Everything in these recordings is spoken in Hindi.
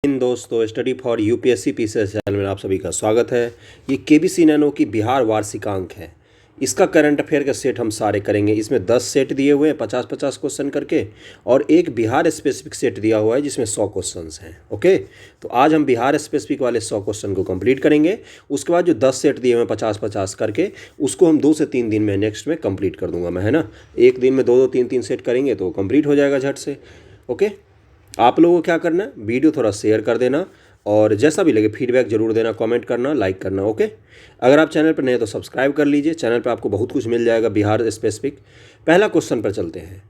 इन दोस्तों, study for UPSC PCS channel में आप सभी का स्वागत है। ये केबीसी नैनो की बिहार वार्षिकांक है। इसका करंट अफेयर का सेट हम सारे करेंगे। इसमें 10 सेट दिए हुए हैं 50-50 क्वेश्चन करके, और एक बिहार स्पेसिफिक सेट दिया हुआ है जिसमें 100 क्वेश्चंस हैं। ओके, तो आज हम बिहार स्पेसिफिक वाले 100 क्वेश्चन को कंप्लीट करेंगे। उसके बाद जो 10 सेट दिए हुए हैं 50-50 करके, उसको हम 2 से 3 दिन में नेक्स्ट में कंप्लीट कर दूंगा मैं, है ना। एक दिन में 2-2 3-3 सेट करेंगे तो कंप्लीट हो जाएगा झट से। ओके, आप लोगों को क्या करना है, वीडियो थोड़ा शेयर कर देना, और जैसा भी लगे फीडबैक जरूर देना, कमेंट करना, लाइक करना। ओके, अगर आप चैनल पर नए हैं तो सब्सक्राइब कर लीजिए। चैनल पर आपको बहुत कुछ मिल जाएगा बिहार स्पेसिफिक। पहला क्वेश्चन पर चलते हैं।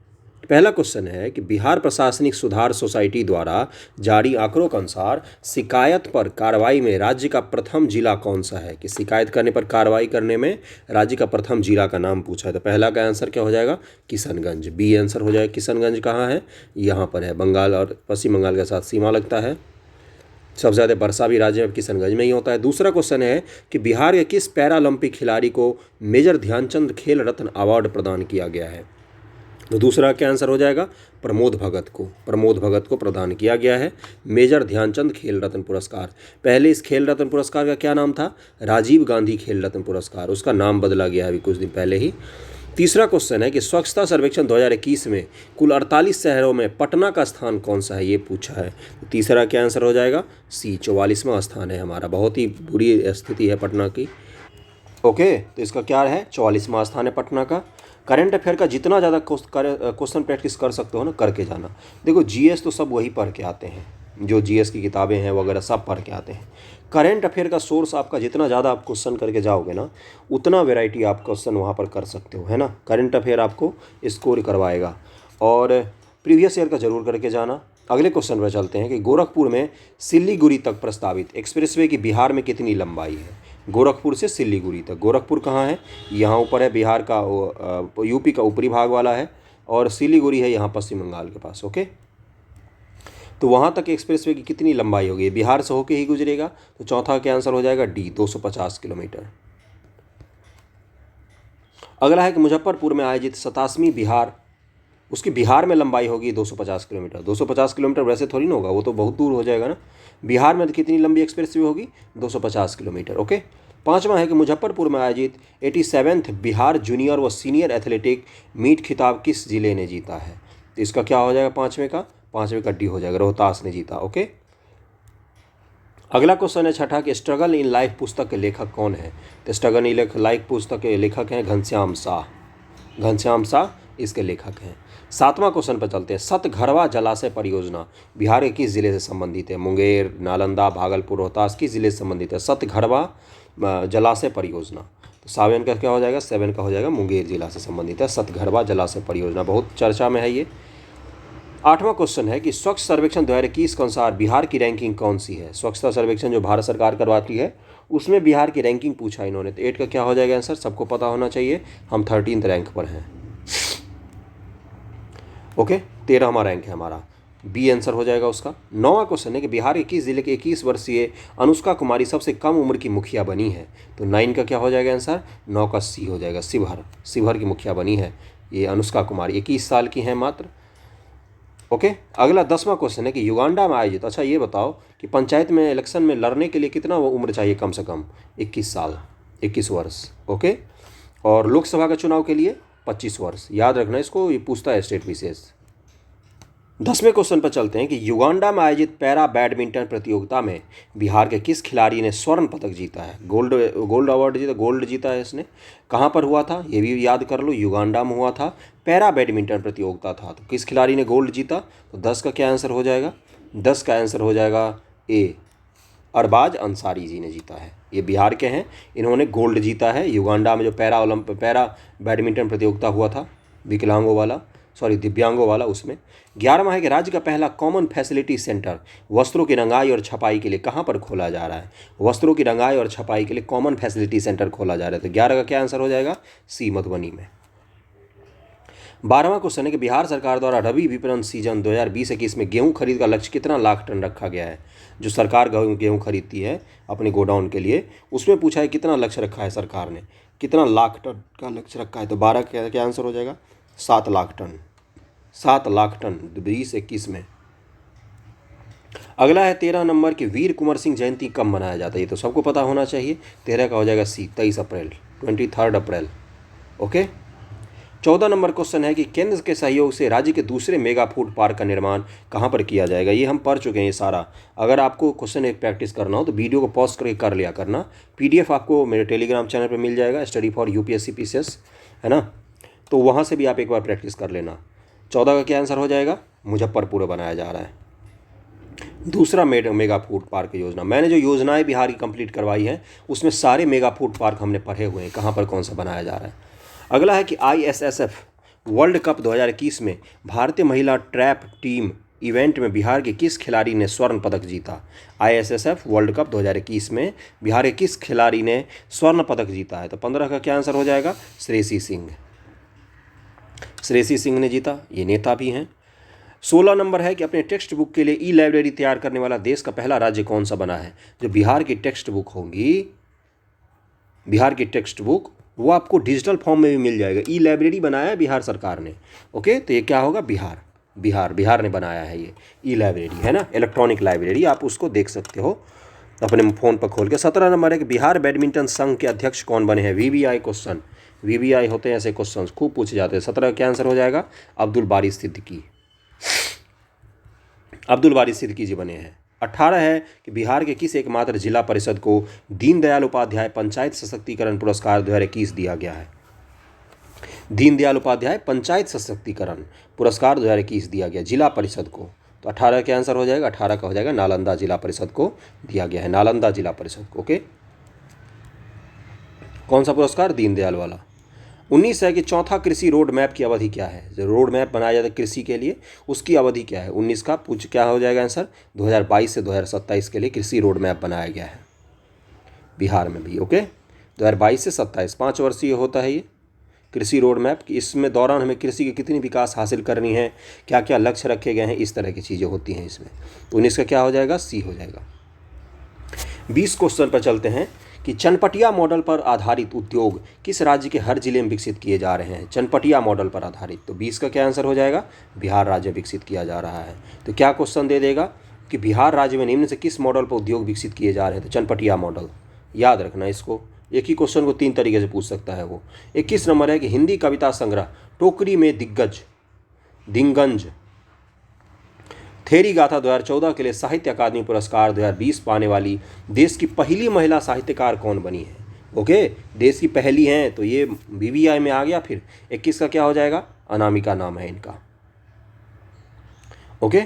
पहला क्वेश्चन है कि बिहार प्रशासनिक सुधार सोसाइटी द्वारा जारी आंकड़ों के अनुसार शिकायत पर कार्रवाई में राज्य का प्रथम जिला कौन सा है। कि शिकायत करने पर कार्रवाई करने में राज्य का प्रथम जिला का नाम पूछा है। तो पहला का आंसर क्या हो जाएगा, किशनगंज। बी आंसर हो जाएगा। किशनगंज कहाँ है, यहाँ पर है, बंगाल और पश्चिम बंगाल के साथ सीमा लगता है। सबसे ज़्यादा वर्षा भी राज्य में किशनगंज में ही होता है। दूसरा क्वेश्चन है कि बिहार के किस पैरालंपिक खिलाड़ी को मेजर ध्यानचंद खेल रत्न अवार्ड प्रदान किया गया है। तो दूसरा क्या आंसर हो जाएगा, प्रमोद भगत को। प्रमोद भगत को प्रदान किया गया है मेजर ध्यानचंद खेल रत्न पुरस्कार। पहले इस खेल रत्न पुरस्कार का क्या नाम था, राजीव गांधी खेल रत्न पुरस्कार। उसका नाम बदला गया है अभी कुछ दिन पहले ही। तीसरा क्वेश्चन है कि स्वच्छता सर्वेक्षण 2021 में कुल 48 शहरों में पटना का स्थान कौन सा है, ये पूछा है। तो तीसरा क्या आंसर हो जाएगा, सी, 44वां स्थान है हमारा। बहुत ही बुरी स्थिति है पटना की। ओके, तो इसका क्या है, 44वां स्थान है पटना का। करंट अफेयर का जितना ज़्यादा क्वेश्चन प्रैक्टिस कर सकते हो ना, करके जाना। देखो जीएस तो सब वही पढ़ के आते हैं, जो जीएस की किताबें हैं वगैरह सब पढ़ के आते हैं। करंट अफेयर का सोर्स आपका जितना ज़्यादा आप क्वेश्चन करके जाओगे ना, उतना वैरायटी आप क्वेश्चन वहाँ पर कर सकते हो, है ना। करंट अफेयर आपको स्कोर करवाएगा, और प्रीवियस ईयर का जरूर करके जाना। अगले क्वेश्चन पर चलते हैं कि गोरखपुर में सिल्लीगुड़ी तक प्रस्तावित एक्सप्रेसवे की बिहार में कितनी लंबाई है। गोरखपुर से सिल्लीगुड़ी तक। गोरखपुर कहाँ है, यहाँ ऊपर है, बिहार का यूपी का ऊपरी भाग वाला है, और सिल्लीगुड़ी है यहाँ पश्चिम बंगाल के पास। ओके, तो वहाँ तक एक्सप्रेसवे की कितनी लंबाई होगी, बिहार से होके ही गुजरेगा। तो चौथा क्या आंसर हो जाएगा, डी, 250 किलोमीटर। अगला है कि मुजफ्फरपुर में आयोजित 27वीं बिहार, उसकी बिहार में लंबाई होगी 250 किलोमीटर। 250 किलोमीटर वैसे थोड़ी ना होगा, वो तो बहुत दूर हो जाएगा ना। बिहार में कितनी लंबी एक्सप्रेसवे होगी, 250 किलोमीटर। ओके, पांचवा है कि मुजफ्फरपुर में आयोजित 87th बिहार जूनियर व सीनियर एथलेटिक मीट खिताब किस जिले ने जीता है। तो इसका क्या हो जाएगा, पाँचवें का डी हो जाएगा, रोहतास ने जीता। ओके, अगला क्वेश्चन है छठा कि स्ट्रगल इन लाइफ पुस्तक के लेखक कौन है। तो स्ट्रगल इन लाइफ पुस्तक के लेखक हैं घनश्याम शाह। घनश्याम शाह इसके लेखक हैं। सातवां क्वेश्चन पर चलते हैं। सतघरवा जलाशय परियोजना बिहार के किस जिले से संबंधित है। मुंगेर, नालंदा, भागलपुर, रोहतास, किस जिले से संबंधित है सतघरवा जलाशय परियोजना। तो 7 का क्या हो जाएगा, 7 का हो जाएगा, मुंगेर जिला से संबंधित है सतघरवा जलाशय परियोजना, बहुत चर्चा में है ये। आठवां क्वेश्चन है कि स्वच्छ सर्वेक्षण 2021 के अनुसार बिहार की रैंकिंग कौन सी है। स्वच्छता सर्वेक्षण जो भारत सरकार करवाती है, उसमें बिहार की रैंकिंग पूछा इन्होंने। तो 8 का क्या हो जाएगा आंसर, सबको पता होना चाहिए, हम 13th रैंक पर हैं। ओके, 13वां रैंक है हमारा, बी आंसर हो जाएगा उसका। 9वां क्वेश्चन है कि बिहार के किस जिले के 21 वर्षीय अनुष्का कुमारी सबसे कम उम्र की मुखिया बनी है। तो 9 का क्या हो जाएगा आंसर, 9 का सी हो जाएगा, शिवहर की मुखिया बनी है ये अनुष्का कुमारी, 21 साल की हैं मात्र। ओके, अगला 10वां क्वेश्चन है कि युगांडा में आयोजित, अच्छा ये बताओ कि पंचायत में इलेक्शन में लड़ने के लिए कितना वो उम्र चाहिए, कम से कम 21 साल, 21 वर्ष। ओके, और लोकसभा का चुनाव के लिए 25 वर्ष, याद रखना इसको, ये पूछता है स्टेट विशेष। 10वें क्वेश्चन पर चलते हैं कि युगांडा में आयोजित पैरा बैडमिंटन प्रतियोगिता में बिहार के किस खिलाड़ी ने स्वर्ण पदक जीता है। गोल्ड अवार्ड जीता, गोल्ड जीता है इसने। कहाँ पर हुआ था, ये भी याद कर लो, युगांडा में हुआ था, पैरा बैडमिंटन प्रतियोगिता था। तो किस खिलाड़ी ने गोल्ड जीता, तो 10 का क्या आंसर हो जाएगा, 10 का आंसर हो जाएगा ए, अरबाज अंसारी जी ने जीता है। ये बिहार के हैं, इन्होंने गोल्ड जीता है युगांडा में जो पैरा बैडमिंटन प्रतियोगिता हुआ था, दिव्यांगों वाला, उसमें। 11वां है कि राज्य का पहला कॉमन फैसिलिटी सेंटर वस्त्रों की रंगाई और छपाई के लिए कहाँ पर खोला जा रहा है। वस्त्रों की रंगाई और छपाई के लिए कॉमन फैसिलिटी सेंटर खोला जा रहा है। तो 11 का क्या आंसर हो जाएगा, सी, मधुबनी में। 12वां क्वेश्चन है कि बिहार सरकार द्वारा रबी विपणन सीजन 2020-21 में गेहूं खरीद का लक्ष्य कितना लाख टन रखा गया है। जो सरकार गेहूं खरीदती है अपने गोडाउन के लिए, उसमें पूछा है कितना लक्ष्य रखा है सरकार ने, कितना लाख टन का लक्ष्य रखा है। तो 12 का क्या आंसर हो जाएगा, 7 लाख टन। 7 लाख टन 2021 में। अगला है 13 नंबर की वीर कुंवर सिंह जयंती कब मनाया जाता है, ये तो सबको पता होना चाहिए। 13 का हो जाएगा सी, 23 अप्रैल, 23 अप्रैल। ओके। 14 नंबर क्वेश्चन है कि केंद्र के सहयोग से राज्य के दूसरे मेगा फूड पार्क का निर्माण कहाँ पर किया जाएगा। ये हम पढ़ चुके हैं ये सारा। अगर आपको क्वेश्चन एक प्रैक्टिस करना हो तो वीडियो को पॉज करके कर लिया करना। पीडीएफ आपको मेरे टेलीग्राम चैनल पर मिल जाएगा, स्टडी फॉर यूपीएससी पीसीएस, है ना। तो वहाँ से भी आप एक बार प्रैक्टिस कर लेना। 14 का क्या आंसर हो जाएगा, मुजफ्फरपुर बनाया जा रहा है दूसरा मेगा फूड पार्क योजना। मैंने जो योजनाएं बिहार की कंप्लीट करवाई हैं उसमें सारे मेगा फूड पार्क हमने पढ़े हुए हैं, कहाँ पर कौन सा बनाया जा रहा है। अगला है कि आईएसएसएफ वर्ल्ड कप 2021 में भारतीय महिला ट्रैप टीम इवेंट में बिहार के किस खिलाड़ी ने स्वर्ण पदक जीता। आईएसएसएफ वर्ल्ड कप 2021 में बिहार के किस खिलाड़ी ने स्वर्ण पदक जीता है। तो 15 का क्या आंसर हो जाएगा, श्रेयसी सिंह। श्रेयसी सिंह ने जीता, ये नेता भी हैं। 16 नंबर है कि अपने टेक्स्ट बुक के लिए ई लाइब्रेरी तैयार करने वाला देश का पहला राज्य कौन सा बना है। जो बिहार की टेक्स्ट बुक होंगी, बिहार की टेक्स्ट बुक वो आपको डिजिटल फॉर्म में भी मिल जाएगा। ई लाइब्रेरी बनाया है बिहार सरकार ने। ओके, तो ये क्या होगा, बिहार ने बनाया है ये ई लाइब्रेरी, है ना, इलेक्ट्रॉनिक लाइब्रेरी। आप उसको देख सकते हो अपने फ़ोन पर खोल के। 17 नंबर है कि बिहार बैडमिंटन संघ के अध्यक्ष कौन बने हैं। वीबीआई क्वेश्चन, वीबीआई होते हैं ऐसे क्वेश्चन, खूब पूछे जाते हैं। 17 का क्या आंसर हो जाएगा, अब्दुल बारी सिद्दीकी। अब्दुल बारी सिद्दीकी जी बने हैं। 18 है कि बिहार के किस एकमात्र जिला परिषद को दीनदयाल उपाध्याय पंचायत सशक्तिकरण पुरस्कार 2021 दिया गया है। दीनदयाल उपाध्याय पंचायत सशक्तिकरण पुरस्कार 2021 दिया गया जिला परिषद को। तो 18 का आंसर हो जाएगा, 18 का हो जाएगा नालंदा जिला परिषद को दिया गया है, नालंदा जिला परिषद को। ओके, कौन सा पुरस्कार, दीनदयाल वाला। 19 है कि चौथा कृषि रोड मैप की अवधि क्या है। जो रोड मैप बनाया जाता है कृषि के लिए, उसकी अवधि क्या है। 19 का क्या हो जाएगा आंसर, 2022 से 2027 के लिए कृषि रोड मैप बनाया गया है बिहार में भी। ओके, 2022 से 27 5 वर्षीय होता है ये कृषि रोड मैप। इसमें दौरान हमें कृषि की कितनी विकास हासिल करनी है, क्या क्या लक्ष्य रखे गए हैं, इस तरह की चीज़ें होती हैं इसमें। तो 19 का क्या हो जाएगा, सी हो जाएगा। 20 क्वेश्चन पर चलते हैं कि चनपटिया मॉडल पर आधारित उद्योग किस राज्य के हर जिले में विकसित किए जा रहे हैं। चनपटिया मॉडल पर आधारित, तो 20 का क्या आंसर हो जाएगा, बिहार राज्य विकसित किया जा रहा है। तो क्या क्वेश्चन दे देगा कि बिहार राज्य में निम्न से किस मॉडल पर उद्योग विकसित किए जा रहे हैं। तो चनपटिया मॉडल याद रखना इसको, एक ही क्वेश्चन को 3 तरीके से पूछ सकता है वो। 21 नंबर है कि हिंदी कविता संग्रह टोकरी में दिग्गज थेरी गाथा 2014 के लिए साहित्य अकादमी पुरस्कार 2020 पाने वाली देश की पहली महिला साहित्यकार कौन बनी है। ओके, देश की पहली हैं, तो ये बीबीआई में आ गया। फिर 21 का क्या हो जाएगा, अनामिका नाम है इनका। ओके,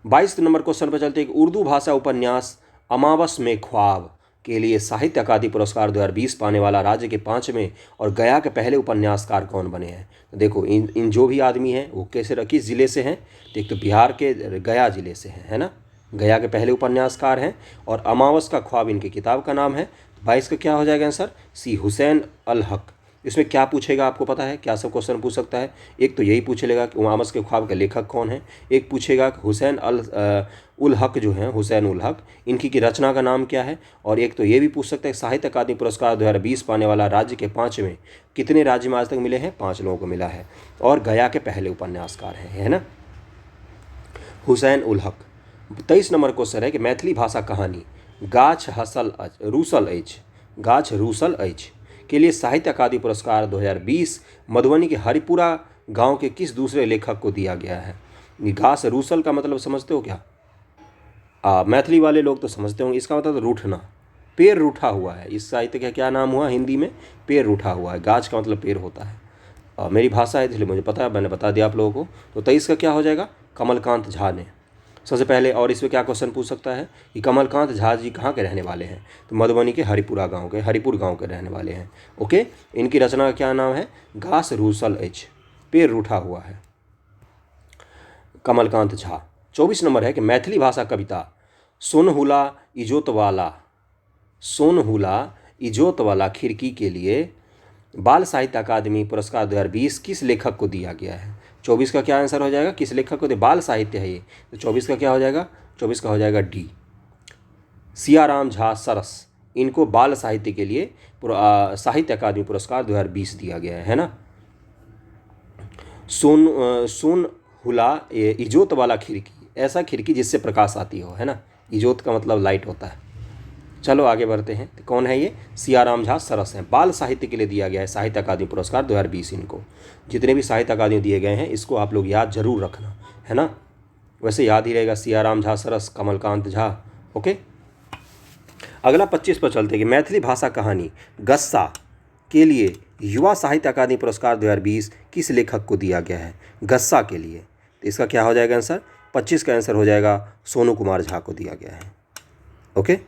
22 नंबर क्वेश्चन पर चलते हैं कि उर्दू भाषा उपन्यास अमावस में ख्वाब के लिए साहित्य अकादमी पुरस्कार 2020 पाने वाला राज्य के 5वें और गया के पहले उपन्यासकार कौन बने हैं। तो देखो इन जो भी आदमी हैं वो किस ज़िले से हैं। तो एक तो बिहार के गया ज़िले से हैं, है ना, गया के पहले उपन्यासकार हैं। और अमावस का ख्वाब इनकी किताब का नाम है। 22 का क्या हो जाएगा आंसर, सी, हुसैन अल हक। इसमें क्या पूछेगा आपको पता है, क्या सब क्वेश्चन पूछ सकता है। एक तो यही पूछ लेगा कि अमावस के ख्वाब के लेखक कौन है। एक पूछेगा कि हुसैन उल हक जो हैं, हुसैन उल हक, इनकी की रचना का नाम क्या है। और एक तो ये भी पूछ सकता है साहित्य अकादमी पुरस्कार 2020 पाने वाला राज्य के 5वें, कितने राज्य में आज तक मिले हैं, 5 लोगों को मिला है। और गया के पहले उपन्यासकार हैं, है ना, हुसैन उल हक। 23 नंबर क्वेश्चन है कि मैथिली भाषा कहानी गाछ रूसल अछि के लिए साहित्य अकादमी पुरस्कार 2020 मधुबनी के हरिपुरा गांव के किस दूसरे लेखक को दिया गया है। घास रूसल का मतलब समझते हो क्या, मैथिली वाले लोग तो समझते होंगे। इसका मतलब रूठना, पेड़ रूठा हुआ है। इस साहित्य का क्या नाम हुआ हिंदी में, पेड़ रूठा हुआ है। गाछ का मतलब पेड़ होता है। मेरी भाषा है इसलिए मुझे पता है, मैंने बता दिया आप लोगों को। तो 23 का क्या हो जाएगा, कमलकांत झा ने सबसे पहले। और इसमें क्या क्वेश्चन पूछ सकता है कि कमलकांत झा जी कहाँ के रहने वाले हैं। तो मधुबनी के हरिपुर गांव के रहने वाले हैं। ओके, इनकी रचना का क्या नाम है, घास रूसल एच, पेड़ रूठा हुआ है, कमलकांत झा। 24 नंबर है कि मैथिली भाषा कविता सोनहुला इजोतवाला खिड़की के लिए बाल साहित्य अकादमी पुरस्कार 2020 किस लेखक को दिया गया है। 24 का क्या आंसर हो जाएगा, किस लेखक को, बाल साहित्य है ये। तो 24 का क्या हो जाएगा, 24 का हो जाएगा डी, सियाराम झा सरस। इनको बाल साहित्य के लिए साहित्य अकादमी पुरस्कार 2020 दिया गया है ना। सोनहुला इजोत वाला खिड़की, ऐसा खिड़की जिससे प्रकाश आती हो, है ना। इजोत का मतलब लाइट होता है। चलो आगे बढ़ते हैं। तो कौन है ये? सियाराम झा सरस हैं। बाल साहित्य के लिए दिया गया है साहित्य अकादमी पुरस्कार 2020 इनको। जितने भी साहित्य अकादमी दिए गए हैं इसको आप लोग याद जरूर रखना, है ना। वैसे याद ही रहेगा, सियाराम झा सरस, कमलकांत झा। ओके, अगला 25 पर चलते कि मैथिली भाषा कहानी गस्सा के लिए युवा साहित्य अकादमी पुरस्कार 2020 किस लेखक को दिया गया है? गस्सा के लिए। तो इसका क्या हो जाएगा आंसर? 25 का आंसर हो जाएगा सोनू कुमार झा को दिया गया है। ओके,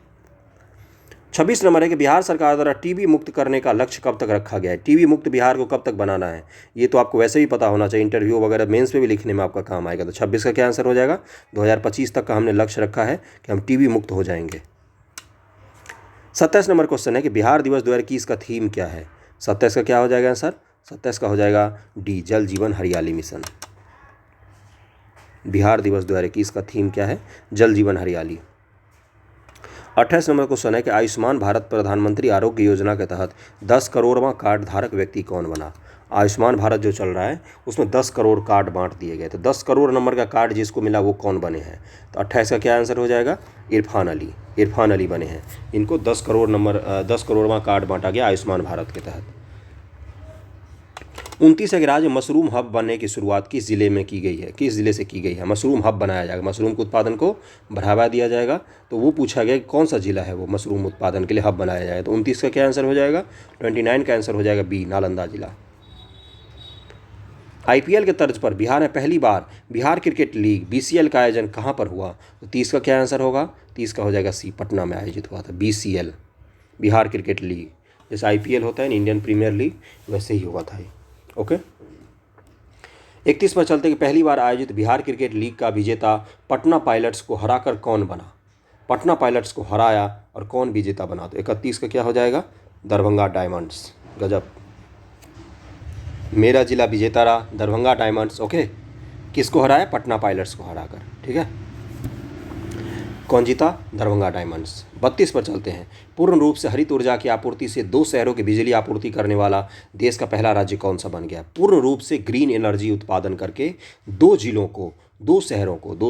26 नंबर है कि बिहार सरकार द्वारा टीबी मुक्त करने का लक्ष्य कब तक रखा गया है? टीबी मुक्त बिहार को कब तक बनाना है? ये तो आपको वैसे भी पता होना चाहिए, इंटरव्यू वगैरह मेंस पे भी लिखने में आपका काम आएगा। तो 26 का क्या आंसर हो जाएगा? 2025 तक का हमने लक्ष्य रखा है कि हम टीबी मुक्त हो जाएंगे। 27 नंबर क्वेश्चन है कि बिहार दिवस 2021 का थीम क्या है? 27 का क्या हो जाएगा आंसर? 27 का हो जाएगा डी, जल जीवन हरियाली मिशन। बिहार दिवस 2021 का थीम क्या है? जल जीवन हरियाली। 28 नंबर क्वेश्चन है कि आयुष्मान भारत प्रधानमंत्री आरोग्य योजना के तहत 10 करोड़वां कार्ड धारक व्यक्ति कौन बना? आयुष्मान भारत जो चल रहा है उसमें 10 करोड़ कार्ड बांट दिए गए। तो 10 करोड़ नंबर का कार्ड जिसको मिला वो कौन बने हैं? तो 28 का क्या आंसर हो जाएगा? इरफान अली। इरफान अली बने हैं। इनको 10 करोड़वां कार्ड बांटा गया आयुष्मान भारत के तहत। 29 है कि राज्य मशरूम हब बनने की शुरुआत किस जिले में की गई है? किस जिले से की गई है? मशरूम हब बनाया जाएगा, मशरूम के उत्पादन को बढ़ावा दिया जाएगा। तो वो पूछा गया कि कौन सा जिला है वो मशरूम उत्पादन के लिए हब बनाया जाएगा। तो 29 का क्या आंसर हो जाएगा? 29 का आंसर हो जाएगा बी, नालंदा जिला। आईपीएल के तर्ज पर बिहार में पहली बार बिहार क्रिकेट लीग बीसीएल का आयोजन कहाँ पर हुआ? तो 30 का क्या आंसर होगा? 30 का हो जाएगा सी, पटना में आयोजित हुआ था बीसीएल, बिहार क्रिकेट लीग। जैसे आईपीएल होता है इंडियन प्रीमियर लीग, वैसे ही हुआ था ये। ओके, 31 पर चलते कि पहली बार आयोजित बिहार क्रिकेट लीग का विजेता पटना पायलट्स को हराकर कौन बना? पटना पायलट्स को हराया और कौन विजेता बना? तो 31 का क्या हो जाएगा? दरभंगा डायमंड्स। गजब, मेरा जिला विजेता रहा, दरभंगा डायमंड्स। ओके, किसको हराया? पटना पायलट्स को हराकर। ठीक है, कौन जीता? दरभंगा डायमंड्स। 32 पर चलते हैं। पूर्ण रूप से हरित ऊर्जा की आपूर्ति से 2 शहरों की बिजली आपूर्ति करने वाला देश का पहला राज्य कौन सा बन गया? पूर्ण रूप से ग्रीन एनर्जी उत्पादन करके 2 जिलों को, 2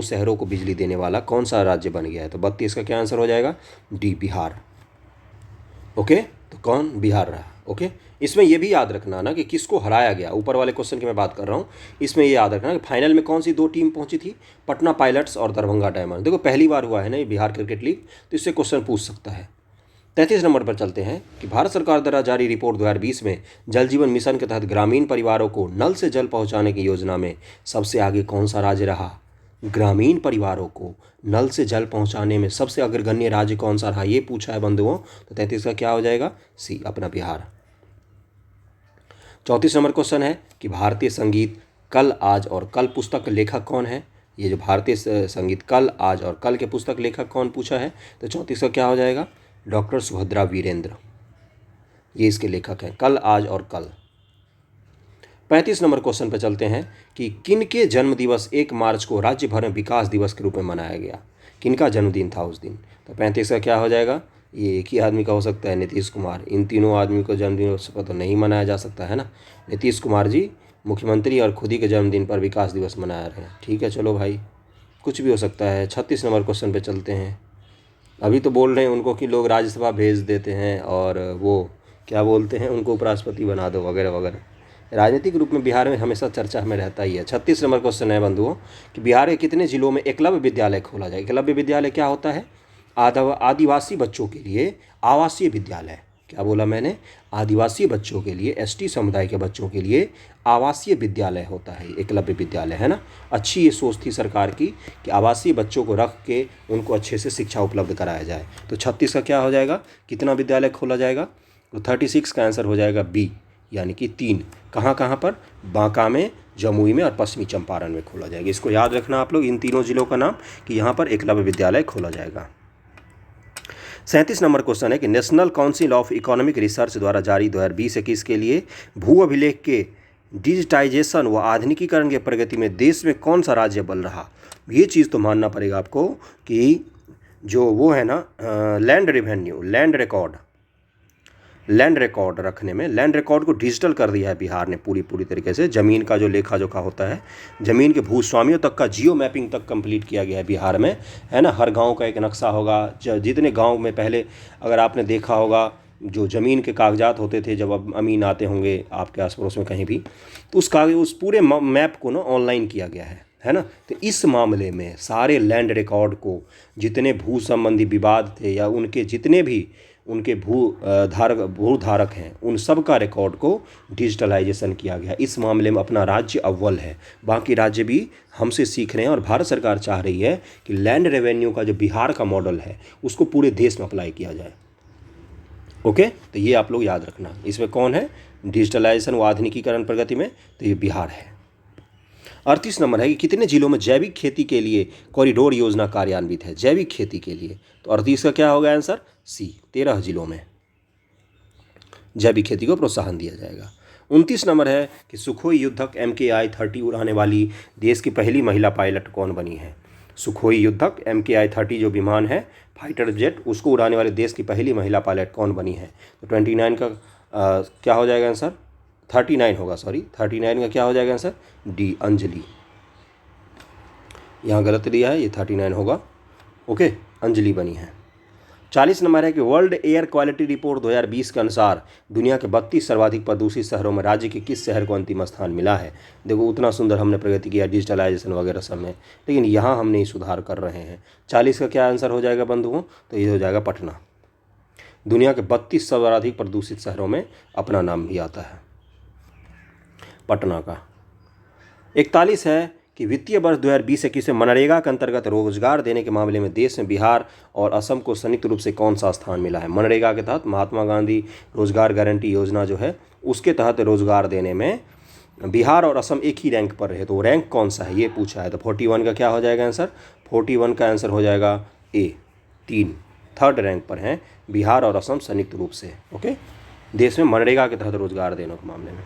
शहरों को बिजली देने वाला कौन सा राज्य बन गया है? तो 32 का क्या आंसर हो जाएगा? डी, बिहार। ओके, तो कौन? बिहार रहा। ओके, इसमें यह भी याद रखना ना कि किसको हराया गया। ऊपर वाले क्वेश्चन की मैं बात कर रहा हूँ, इसमें ये याद रखना कि फाइनल में कौन सी 2 टीम पहुंची थी? पटना पायलट्स और दरभंगा डायमंड। देखो पहली बार हुआ है ना ये बिहार क्रिकेट लीग, तो इससे क्वेश्चन पूछ सकता है। 33 नंबर पर चलते हैं कि भारत सरकार द्वारा जारी रिपोर्ट 2020 में जल जीवन मिशन के तहत ग्रामीण परिवारों को नल से जल पहुँचाने की योजना में सबसे आगे कौन सा राज्य रहा? ग्रामीण परिवारों को नल से जल पहुंचाने में सबसे अग्रगण्य राज्य कौन सा रहा, ये पूछा है बंधुओं। तो 33 का क्या हो जाएगा? सी, अपना बिहार। 34 नंबर क्वेश्चन है कि भारतीय संगीत कल आज और कल पुस्तक लेखक कौन है? ये जो भारतीय संगीत कल आज और कल के पुस्तक लेखक कौन पूछा है? तो 34 का क्या हो जाएगा? डॉक्टर सुभद्रा वीरेंद्र, ये इसके लेखक हैं, कल आज और कल। 35 नंबर क्वेश्चन पर चलते हैं कि किनके जन्म दिवस 1 मार्च को राज्य भर में विकास दिवस के रूप में मनाया गया? किनका जन्मदिन था उस दिन? तो 35 का क्या हो जाएगा? ये एक ही आदमी का हो सकता है, नीतीश कुमार। इन तीनों आदमी को जन्मदिन पर तो नहीं मनाया जा सकता है ना। नीतीश कुमार जी मुख्यमंत्री और खुद ही के जन्मदिन पर विकास दिवस मना रहे हैं। ठीक है, चलो भाई, कुछ भी हो सकता है। 36 नंबर क्वेश्चन पे चलते हैं। अभी तो बोल रहे हैं उनको कि लोग राज्यसभा भेज देते हैं और वो क्या बोलते हैं, उनको उपराष्ट्रपति बना दो वगैरह वगैरह। राजनीतिक रूप में बिहार में हमेशा चर्चा में रहता ही है। 36 नंबर क्वेश्चन है बंधुओं कि बिहार के कितने जिलों में एकलव्य विद्यालय खोला जाए? एकलव्य विद्यालय क्या होता है? आदिवासी बच्चों के लिए आवासीय विद्यालय। क्या बोला मैंने? आदिवासी बच्चों के लिए, एसटी समुदाय के बच्चों के लिए आवासीय विद्यालय होता है, एकलव्य विद्यालय, है ना। अच्छी ये सोच थी सरकार की कि आवासीय बच्चों को रख के उनको अच्छे से शिक्षा उपलब्ध कराया जाए। तो 36 का क्या हो जाएगा? कितना विद्यालय खोला जाएगा? तो 36 का आंसर हो जाएगा बी, यानी कि 3। कहाँ कहाँ पर? बांका में, जमुई में और पश्चिमी चंपारण में खोला जाएगा। इसको याद रखना आप लोग, इन तीनों जिलों का नाम, कि यहाँ पर एकलव्य विद्यालय खोला जाएगा। 37 नंबर क्वेश्चन है कि national council of economic research द्वारा जारी 2020-21 के लिए भू अभिलेख के डिजिटाइजेशन व आधुनिकीकरण के प्रगति में देश में कौन सा राज्य बल रहा? ये चीज़ तो मानना पड़ेगा आपको कि जो वो है ना land revenue, land record, land record रखने में, लैंड रिकॉर्ड को डिजिटल कर दिया है बिहार ने पूरी तरीके से। ज़मीन का जो लेखा जोखा होता है, ज़मीन के भूस्वामियों तक का जियो मैपिंग तक कंप्लीट किया गया है बिहार में, है ना। हर गांव का एक नक्शा होगा। जितने गांव में पहले अगर आपने देखा होगा जो ज़मीन के कागजात होते थे, जब अब अमीन आते होंगे आपके आस पड़ोस में कहीं भी, तो उस पूरे मैप को ना ऑनलाइन किया गया है ना। तो इस मामले में सारे लैंड रिकॉर्ड को, जितने भू संबंधी विवाद थे या उनके जितने भी उनके भूधारक हैं, उन सब का रिकॉर्ड को डिजिटलाइजेशन किया गया। इस मामले में अपना राज्य अव्वल है, बाकी राज्य भी हमसे सीख रहे हैं। और भारत सरकार चाह रही है कि लैंड रेवेन्यू का जो बिहार का मॉडल है उसको पूरे देश में अप्लाई किया जाए। ओके, तो ये आप लोग याद रखना। इसमें कौन है डिजिटलाइजेशन व आधुनिकीकरण प्रगति में, तो ये बिहार है। 38 नंबर है कि कितने जिलों में जैविक खेती के लिए कॉरिडोर योजना कार्यान्वित है। जैविक खेती के लिए, तो 38 का क्या होगा आंसर, सी। 13 जिलों में जैविक खेती को प्रोत्साहन दिया जाएगा। 29 नंबर है कि सुखोई युद्धक MKI-30 उड़ाने वाली देश की पहली महिला पायलट कौन बनी है। सुखोई युद्धक MKI-30 जो विमान है फाइटर जेट, उसको उड़ाने वाले देश की पहली महिला पायलट कौन बनी है। तो 29 का क्या हो जाएगा आंसर, 39 होगा, सॉरी 39 का क्या हो जाएगा आंसर, डी, अंजलि। यहाँ गलत दिया है, ये 39 होगा। ओके, अंजलि बनी है। 40 नंबर है कि वर्ल्ड एयर क्वालिटी रिपोर्ट 2020 के अनुसार दुनिया के 32 सर्वाधिक प्रदूषित शहरों में राज्य के किस शहर को अंतिम स्थान मिला है। देखो उतना सुंदर हमने प्रगति किया डिजिटलाइजेशन वगैरह सब में, लेकिन यहाँ हमने ही सुधार कर रहे हैं। 40 का क्या आंसर हो जाएगा बंधुओं, तो ये हो जाएगा पटना। दुनिया के 32 सर्वाधिक प्रदूषित शहरों में अपना नाम भी आता है पटना का। 41 है कि वित्तीय वर्ष 2020-21 में मनरेगा के अंतर्गत रोजगार देने के मामले में देश में बिहार और असम को संयुक्त रूप से कौन सा स्थान मिला है। मनरेगा के तहत महात्मा गांधी रोजगार गारंटी योजना जो है उसके तहत रोजगार देने में बिहार और असम एक ही रैंक पर रहे, तो रैंक कौन सा है ये पूछा है। तो 41 का क्या हो जाएगा आंसर, 41 का आंसर हो जाएगा ए, 3, थर्ड रैंक पर हैं बिहार और असम संयुक्त रूप से। ओके, देश में मनरेगा के तहत रोजगार देने के मामले में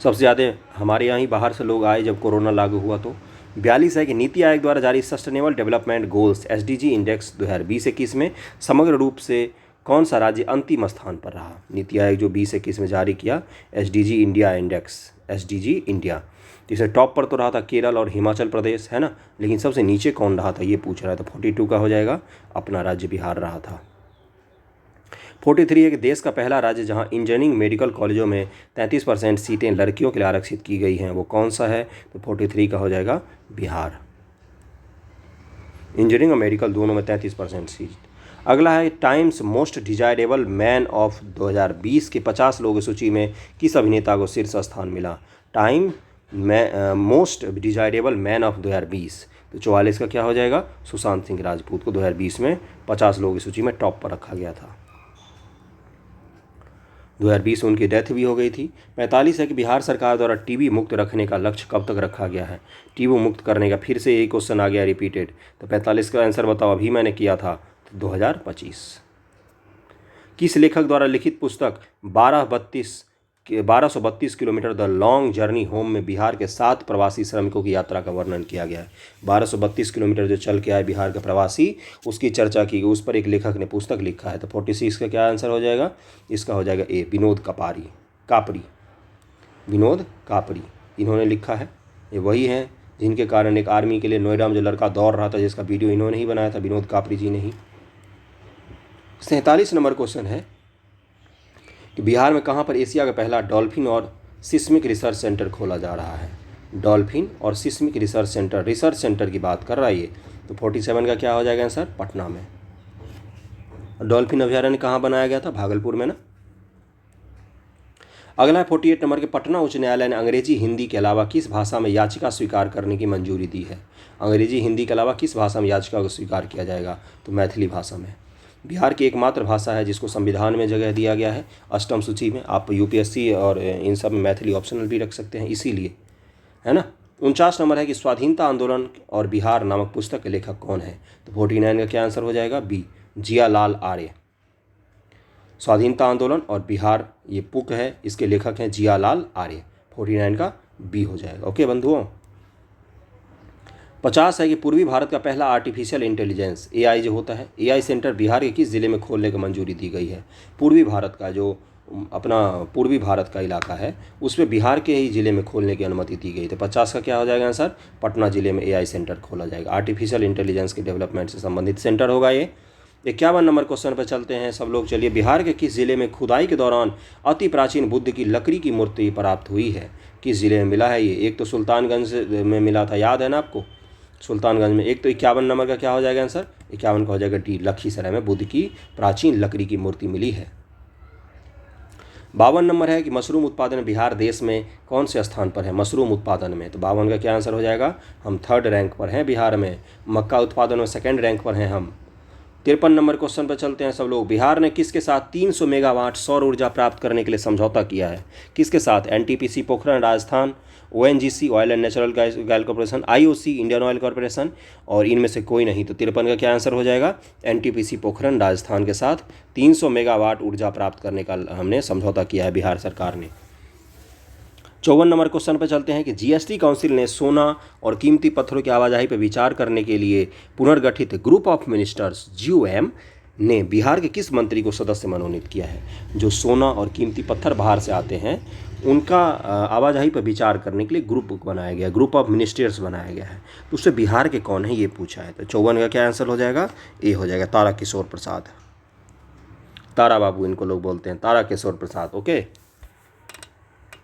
सबसे ज़्यादा हमारे यहाँ ही बाहर से लोग आए जब कोरोना लागू हुआ। तो 42 है कि नीति आयोग द्वारा जारी sustainable development goals SDG index 2020-21 में समग्र रूप से कौन सा राज्य अंतिम स्थान पर रहा। नीति आयोग जो 20-21 में जारी किया SDG India index, SDG India, तो इसे टॉप पर तो रहा था केरल और हिमाचल प्रदेश, है ना, लेकिन सबसे नीचे कौन रहा था ये पूछ रहा है। तो 42 का हो जाएगा अपना राज्य बिहार रहा था। 43 है कि देश का पहला राज्य जहां इंजीनियरिंग मेडिकल कॉलेजों में 33% सीटें लड़कियों के लिए आरक्षित की गई हैं वो कौन सा है। तो 43 का हो जाएगा बिहार। इंजीनियरिंग और मेडिकल दोनों में 33% सीट। अगला है times most desirable man of 2020 के 50 लोगों की सूची में किस अभिनेता को शीर्ष स्थान मिला। Time most desirable man of 2020, तो 44 का क्या हो जाएगा, सुशांत सिंह राजपूत को 2020 में 50 लोगों की सूची में टॉप पर रखा गया था। 2020 में उनकी डेथ भी हो गई थी। 45 है कि बिहार सरकार द्वारा टीबी मुक्त रखने का लक्ष्य कब तक रखा गया है। टीबी मुक्त करने का फिर से यही क्वेश्चन आ गया रिपीटेड। तो 45 का आंसर बताओ, अभी मैंने किया था, तो 2025। किस लेखक द्वारा लिखित पुस्तक 1232 kilometre the long journey home में बिहार के 7 प्रवासी श्रमिकों की यात्रा का वर्णन किया गया है। 1232 किलोमीटर जो चल के आए बिहार के प्रवासी, उसकी चर्चा की गई, उस पर एक लेखक ने पुस्तक लिखा है। तो 46 का क्या आंसर हो जाएगा, इसका हो जाएगा ए, विनोद कापरी। विनोद कापरी इन्होंने लिखा है। ये वही हैं जिनके कारण एक आर्मी के लिए नोएडा में जो लड़का दौड़ रहा था जिसका वीडियो इन्होंने ही बनाया था, विनोद कापरी जी ने ही। 47 नंबर क्वेश्चन है कि बिहार में कहाँ पर एशिया का पहला डॉल्फिन और सिस्मिक रिसर्च सेंटर खोला जा रहा है। डॉल्फिन और सिस्मिक रिसर्च सेंटर की बात कर रहा है ये। तो 47 का क्या हो जाएगा आंसर, पटना में। डॉल्फिन अभ्यारण्य कहाँ बनाया गया था, भागलपुर में ना। अगला है 48 नंबर के पटना उच्च न्यायालय ने अंग्रेजी हिंदी के अलावा किस भाषा में याचिका स्वीकार करने की मंजूरी दी है। अंग्रेजी हिंदी के अलावा किस भाषा में याचिका को स्वीकार किया जाएगा, तो मैथिली भाषा में। बिहार की एकमात्र भाषा है जिसको संविधान में जगह दिया गया है, अष्टम सूची में। आप UPSC और इन सब में मैथिली ऑप्शनल भी रख सकते हैं इसीलिए, है ना। 49 नंबर है कि स्वाधीनता आंदोलन और बिहार नामक पुस्तक के लेखक कौन है। तो 49 का क्या आंसर हो जाएगा, बी, जियालाल आर्य। स्वाधीनता आंदोलन और बिहार ये पुस्तक है, इसके लेखक हैं जियालाल आर्य। 49 का बी हो जाएगा। ओके बंधुओं, 50 है कि पूर्वी भारत का पहला आर्टिफिशियल इंटेलिजेंस एआई जो होता है, एआई सेंटर बिहार के किस ज़िले में खोलने की मंजूरी दी गई है। पूर्वी भारत का जो अपना पूर्वी भारत का इलाका है उसमें बिहार के ही ज़िले में खोलने की अनुमति दी गई। तो 50 का क्या हो जाएगा आंसर, पटना ज़िले में एआई सेंटर खोला जाएगा, आर्टिफिशियल इंटेलिजेंस के डेवलपमेंट से संबंधित सेंटर होगा ये। 51 नंबर क्वेश्चन पर चलते हैं सब लोग। चलिए, बिहार के किस ज़िले में खुदाई के दौरान अति प्राचीन बुद्ध की लकड़ी की मूर्ति प्राप्त हुई है। किस ज़िले में मिला है ये। एक तो सुल्तानगंज में मिला था, याद है ना आपको, सुल्तानगंज में। एक तो 51 नंबर का क्या हो जाएगा आंसर, 51 का हो जाएगा डी, लखीसराय में बुद्ध की प्राचीन लकड़ी की मूर्ति मिली है। 52 नंबर है कि मशरूम उत्पादन में बिहार देश में कौन से स्थान पर है मशरूम उत्पादन में। तो 52 का क्या आंसर हो जाएगा, हम 3rd रैंक पर हैं बिहार में। मक्का उत्पादन में 2nd रैंक पर हैं हम। 53 नंबर क्वेश्चन पर चलते हैं सब लोग। बिहार ने किसके साथ 300 मेगावाट सौर ऊर्जा प्राप्त करने के लिए समझौता किया है। किसके साथ, NTPC Pokhran Rajasthan, ONGC oil and natural gas corporation, IOC Indian oil corporation, और इनमें से कोई नहीं। तो 53 का क्या आंसर हो जाएगा, एनटीपीसी पोखरण राजस्थान के साथ 300 मेगावाट ऊर्जा प्राप्त करने का हमने समझौता किया है बिहार सरकार ने। 54 नंबर क्वेश्चन पर चलते हैं कि जीएसटी काउंसिल ने सोना और कीमती पत्थरों की आवाजाही पर विचार करने के लिए पुनर्गठित ग्रुप ऑफ मिनिस्टर्स जीओएम ने बिहार के किस मंत्री को सदस्य मनोनीत किया है। जो सोना और कीमती पत्थर बाहर से आते हैं उनका आवाजाही पर विचार करने के लिए ग्रुप बनाया गया, ग्रुप ऑफ मिनिस्टर्स बनाया गया है। तो उससे बिहार के कौन है ये पूछा है। तो 54 का क्या आंसर हो जाएगा, ए हो जाएगा, तारा किशोर प्रसाद, तारा बाबू इनको लोग बोलते हैं, तारा किशोर प्रसाद। ओके,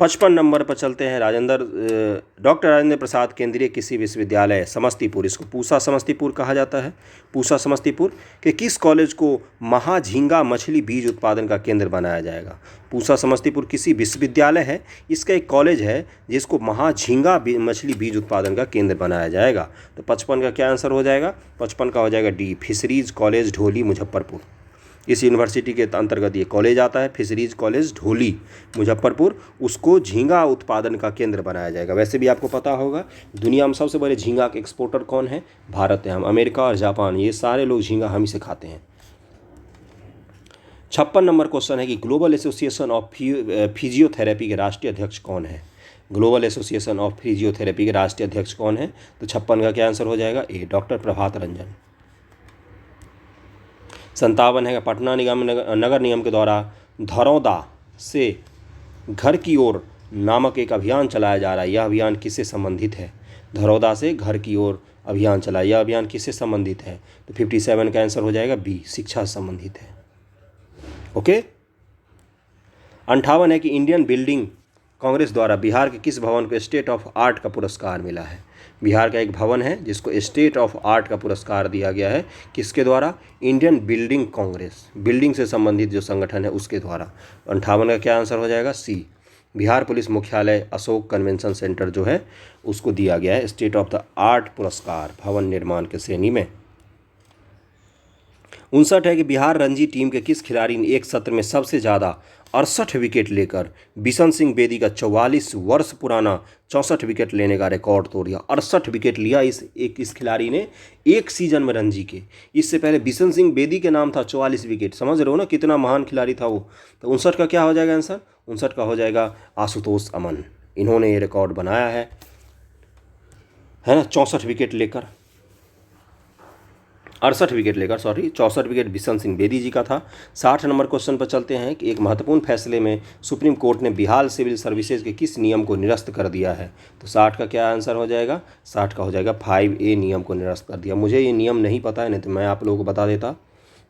55 नंबर पर चलते हैं। डॉक्टर राजेंद्र प्रसाद केंद्रीय कृषि विश्वविद्यालय समस्तीपुर, इसको पूसा समस्तीपुर कहा जाता है, पूसा समस्तीपुर के किस कॉलेज को महाझींगा मछली बीज उत्पादन का केंद्र बनाया जाएगा। पूसा समस्तीपुर कृषि विश्वविद्यालय है, इसका एक कॉलेज है जिसको महाझींगा मछली बीज उत्पादन का केंद्र बनाया जाएगा। तो 55 का क्या आंसर हो जाएगा, 55 का हो जाएगा डी, फिशरीज कॉलेज ढोली मुजफ्फरपुर। इस यूनिवर्सिटी के अंतर्गत ये कॉलेज आता है, फिशरीज कॉलेज ढोली मुजफ्फरपुर, उसको झींगा उत्पादन का केंद्र बनाया जाएगा। वैसे भी आपको पता होगा दुनिया में सबसे बड़े झींगा के एक्सपोर्टर कौन है, भारत है। हम अमेरिका और जापान ये सारे लोग झींगा हम ही से खाते हैं। 56 नंबर क्वेश्चन है कि ग्लोबल एसोसिएशन ऑफ फिजियोथेरेपी के राष्ट्रीय अध्यक्ष कौन है। ग्लोबल एसोसिएशन ऑफ फिजियोथेरेपी के राष्ट्रीय अध्यक्ष कौन है। तो 56 का क्या आंसर हो जाएगा, ए, डॉक्टर प्रभात रंजन। 57 है कि पटना नगर निगम के द्वारा धरौदा से घर की ओर नामक एक अभियान चलाया जा रहा है। यह अभियान किससे संबंधित है। धरौदा से घर की ओर अभियान चलाया, यह अभियान किससे संबंधित है। तो 57 का आंसर हो जाएगा बी, शिक्षा से संबंधित है। ओके, 58 है कि इंडियन बिल्डिंग कांग्रेस द्वारा बिहार के किस भवन को स्टेट ऑफ आर्ट का पुरस्कार मिला है। बिहार का एक भवन है जिसको स्टेट ऑफ आर्ट का पुरस्कार दिया गया है, किसके द्वारा, इंडियन बिल्डिंग कांग्रेस, बिल्डिंग से संबंधित जो संगठन है उसके द्वारा। 58 का क्या आंसर हो जाएगा, सी, बिहार पुलिस मुख्यालय अशोक कन्वेंशन सेंटर जो है उसको दिया गया है स्टेट ऑफ द आर्ट पुरस्कार भवन निर्माण के श्रेणी में। 59 है कि बिहार रणजी टीम के किस खिलाड़ी ने एक सत्र में सबसे ज़्यादा 68 विकेट लेकर बिशन सिंह बेदी का 44 वर्ष पुराना 64 विकेट लेने का रिकॉर्ड तोड़ दिया। 68 विकेट लिया इस खिलाड़ी ने एक सीजन में रणजी के। इससे पहले बिशन सिंह बेदी के नाम था 44 विकेट, समझ रहे हो ना कितना महान खिलाड़ी था वो। तो 59 का क्या हो जाएगा आंसर, 59 का हो जाएगा आशुतोष अमन, इन्होंने ये रिकॉर्ड बनाया है ना, 64 विकेट लेकर, 68 विकेट लेकर, 64 विकेट बिशन सिंह बेदी जी का था। 60 नंबर क्वेश्चन पर चलते हैं कि एक महत्वपूर्ण फैसले में सुप्रीम कोर्ट ने बिहार सिविल सर्विसेज के किस नियम को निरस्त कर दिया है। तो 60 का क्या आंसर हो जाएगा, 60 का हो जाएगा 5A नियम को निरस्त कर दिया। मुझे ये नियम नहीं पता है, नहीं तो मैं आप लोगों को बता देता।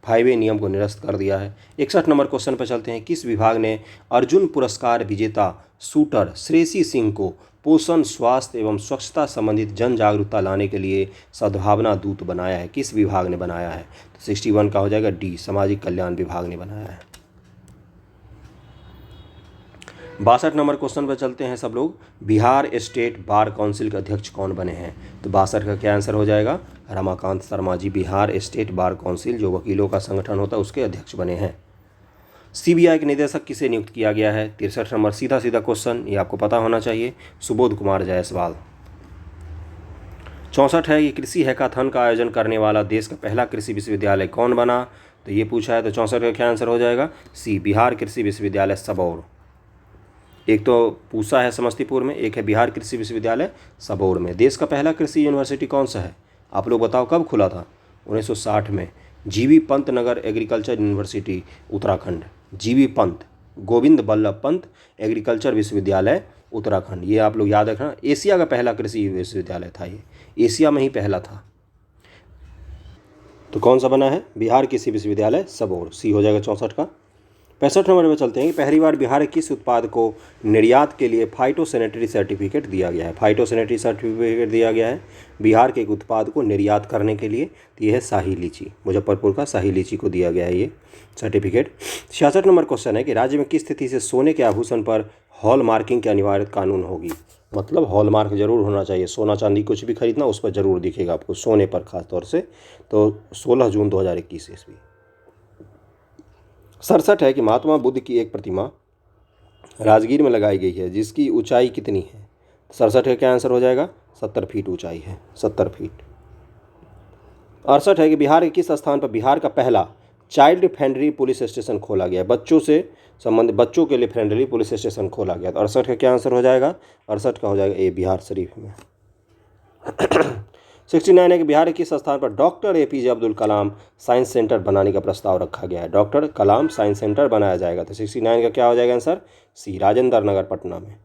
5A नियम को निरस्त कर दिया है। 61 नंबर क्वेश्चन पर चलते हैं, किस विभाग ने अर्जुन पुरस्कार विजेता शूटर श्रेयसी सिंह को पोषण, स्वास्थ्य एवं स्वच्छता संबंधित जन जागरूकता लाने के लिए सद्भावना दूत बनाया है, किस विभाग ने बनाया है। तो 61 का हो जाएगा डी, सामाजिक कल्याण विभाग ने बनाया है। 62 नंबर क्वेश्चन पर चलते हैं सब लोग, बिहार स्टेट बार काउंसिल के अध्यक्ष कौन बने हैं। तो 62 का क्या आंसर हो जाएगा, Ramakant Sharma ji Bihar state bar council जो वकीलों का संगठन होता है उसके अध्यक्ष बने हैं। सीबीआई के निदेशक किसे नियुक्त किया गया है। 63 नंबर सीधा क्वेश्चन, ये आपको पता होना चाहिए, सुबोध कुमार जायसवाल। 64 है कि कृषि हैकाथन का आयोजन करने वाला देश का पहला कृषि विश्वविद्यालय कौन बना। तो ये पूछा है, तो 64 का क्या आंसर हो जाएगा, सी, बिहार कृषि विश्वविद्यालय सबौर। एक तो पूसा है समस्तीपुर में, एक है बिहार कृषि विश्वविद्यालय सबौर में। देश का पहला कृषि यूनिवर्सिटी कौन सा है, आप लोग बताओ, कब खुला था? 1960 में। जीवी पंत नगर एग्रीकल्चर यूनिवर्सिटी उत्तराखंड, जीवी पंत, गोविंद बल्लभ पंत एग्रीकल्चर विश्वविद्यालय उत्तराखंड, ये आप लोग याद रखना। एशिया का पहला कृषि विश्वविद्यालय था ये, एशिया में ही पहला था। तो कौन सा बना है? बिहार कृषि विश्वविद्यालय सबौर, सी हो जाएगा 64 का। 65 नंबर में चलते हैं कि पहली बार बिहार के किस उत्पाद को निर्यात के लिए फाइटोसैनिटरी सर्टिफिकेट दिया गया है? फाइटोसैनिटरी सर्टिफिकेट दिया गया है बिहार के एक उत्पाद को निर्यात करने के लिए, तो यह है शाही लीची, मुजफ्फरपुर का शाही लीची को दिया गया है ये सर्टिफिकेट। 66 नंबर क्वेश्चन है कि राज्य में किस स्थिति से सोने के आभूषण पर हॉल मार्किंग की अनिवार्य कानून होगी? मतलब हॉल मार्क जरूर होना चाहिए, सोना चांदी कुछ भी खरीदना उस पर जरूर दिखेगा आपको, सोने पर खास तौर से। तो 16 जून 2021 ईस्वी। 67 है कि महात्मा बुद्ध की एक प्रतिमा राजगीर में लगाई गई है जिसकी ऊंचाई कितनी है? 67 का क्या आंसर हो जाएगा? 70 फीट ऊंचाई है, 70 फीट। 68 है कि बिहार के किस स्थान पर बिहार का पहला चाइल्ड फ्रेंडली पुलिस स्टेशन खोला गया? बच्चों से संबंधित, बच्चों के लिए फ्रेंडली पुलिस स्टेशन खोला गया। तो 68 का क्या आंसर हो जाएगा? 68 का हो जाएगा ए, बिहार शरीफ में। 69 है कि बिहार के किस स्थान पर doctor APJ Abdul Kalam science centre बनाने का प्रस्ताव रखा गया है? डॉक्टर कलाम साइंस सेंटर बनाया जाएगा। तो 69 का क्या हो जाएगा आंसर? सी, राजेंद्र नगर पटना में।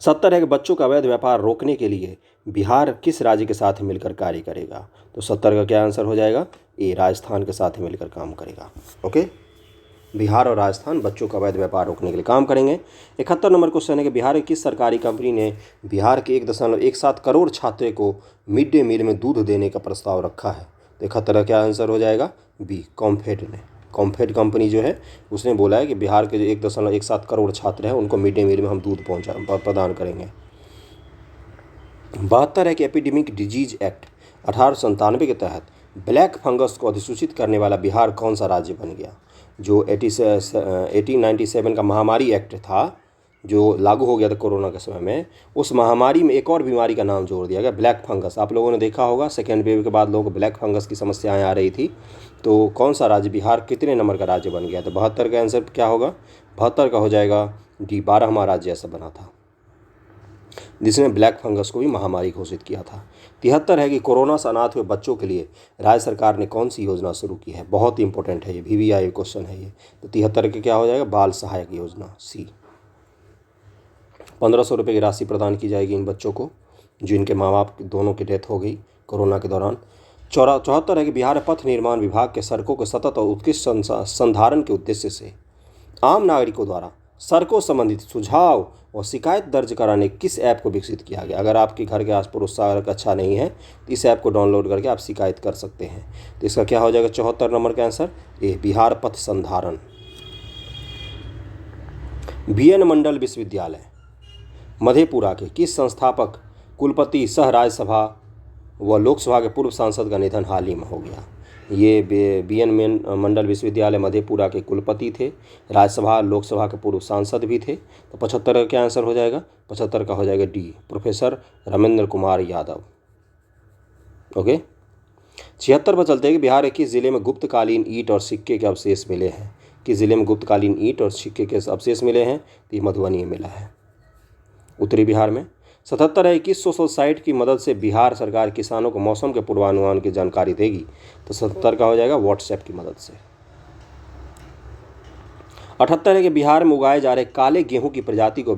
70 है कि बच्चों का अवैध व्यापार रोकने के लिए बिहार किस राज्य के साथ मिलकर कार्य करेगा? तो 70 का क्या आंसर हो जाएगा? ए, राजस्थान के साथ मिलकर काम करेगा। ओके, बिहार और राजस्थान बच्चों का अवैध व्यापार रोकने के लिए काम करेंगे। 71 नंबर क्वेश्चन है कि बिहार की किस सरकारी कंपनी ने बिहार के 1.17 करोड़ छात्रों को मिड डे मील में दूध देने का प्रस्ताव रखा है? तो 71 का क्या आंसर हो जाएगा? बी, कॉम्फेड ने। कॉम्फेड कंपनी जो है उसने बोला है कि बिहार के जो 1.17 करोड़ छात्र हैं उनको मिड डे मील में हम दूध प्रदान करेंगे। 72 है कि एपिडेमिक डिजीज एक्ट 1897 के तहत ब्लैक फंगस को अधिसूचित करने वाला बिहार कौन सा राज्य बन गया? जो 1897 का महामारी एक्ट था जो लागू हो गया था कोरोना के समय में, उस महामारी में एक और बीमारी का नाम जोड़ दिया गया, ब्लैक फंगस। आप लोगों ने देखा होगा सेकेंड वेव के बाद लोगों को ब्लैक फंगस की समस्याएं आ रही थी। तो कौन सा राज्य, बिहार कितने नंबर का राज्य बन गया? तो 72 का आंसर क्या होगा? 72 का हो जाएगा डी, 12वां राज्य ऐसा बना था जिसने ब्लैक फंगस को भी महामारी घोषित किया था। 73 है कि कोरोना से अनाथ हुए बच्चों के लिए राज्य सरकार ने कौन सी योजना शुरू की है? बहुत ही इंपॉर्टेंट है ये, VVI क्वेश्चन है ये। तो 73 के क्या हो जाएगा? बाल सहायक योजना, सी। 1500 रुपये की राशि प्रदान की जाएगी इन बच्चों को जिनके माँ बाप दोनों की डेथ हो गई कोरोना के दौरान। 74 है कि बिहार पथ निर्माण विभाग के सड़कों के सतत और उत्कृष्ट संधारण के उद्देश्य से आम नागरिकों द्वारा सड़कों संबंधित सुझाव और शिकायत दर्ज कराने किस ऐप को विकसित किया गया? अगर आपके घर के आस पड़ोस सड़क अच्छा नहीं है तो इस ऐप को डाउनलोड करके आप शिकायत कर सकते हैं। तो इसका क्या हो जाएगा 74 नंबर का आंसर? ए, बिहार पथ संधारण। BN मंडल विश्वविद्यालय मधेपुरा के किस संस्थापक, कुलपति, सह राज्यसभा व लोकसभा के पूर्व सांसद का निधन हाल ही में हो गया? ये BN मंडल विश्वविद्यालय मधेपुरा के कुलपति थे, राज्यसभा लोकसभा के पूर्व सांसद भी थे। तो 75 का क्या आंसर हो जाएगा? 75 का हो जाएगा D, professor Ramendra Kumar Yadav. Okay, 76 पर चलते हैं कि बिहार के किस जिले में गुप्तकालीन ईंट और सिक्के के अवशेष मिले हैं? किस जिले में गुप्तकालीन ईंट और सिक्के के अवशेष मिले हैं? तो ये मधुबनी में मिला है, उत्तरी बिहार में। 77 है कि सोशल साइट की मदद से बिहार सरकार किसानों को मौसम के पूर्वानुमान की जानकारी देगी? तो 77 का हो जाएगा व्हाट्सएप की मदद से। 78 है कि बिहार में उगाए जा रहे काले गेहूं की प्रजाति को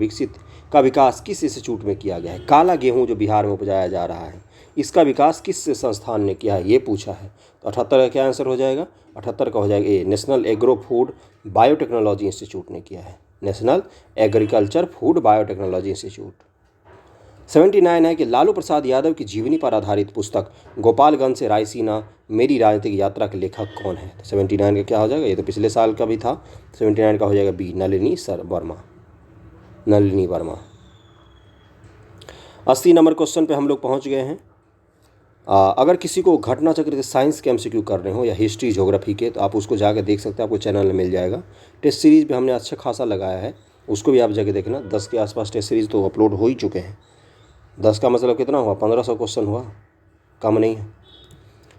विकास किस इंस्टीट्यूट में किया गया है? काला गेहूं जो बिहार में उपजाया जा रहा है इसका विकास किस संस्थान ने किया है, ये पूछा है। तो 78 का क्या आंसर हो जाएगा? 78 का हो जाएगा A, national agro food biotechnology institute ने किया है, national agriculture food biotechnology institute. 79 है कि लालू प्रसाद यादव की जीवनी पर आधारित पुस्तक गोपालगंज से रायसीना मेरी राजनीतिक यात्रा के लेखक कौन है? तो 79 का क्या हो जाएगा? ये तो पिछले साल का भी था। 79 का हो जाएगा B, Nalini Verma, Nalini Verma. 80 number question पे हम लोग पहुंच गए हैं। अगर किसी को घटना चक्र के साइंस के MCQ कर रहे हो या हिस्ट्री ज्योग्राफी के, तो आप उसको जाकर देख सकते हैं, आपको चैनल में मिल जाएगा। टेस्ट सीरीज़ पे हमने अच्छा खासा लगाया है, उसको भी आप जाके देखना। 10 के आसपास टेस्ट सीरीज़ तो अपलोड हो ही चुके हैं। 10 का मतलब कितना हुआ? 1500 क्वेश्चन हुआ, कम नहीं है।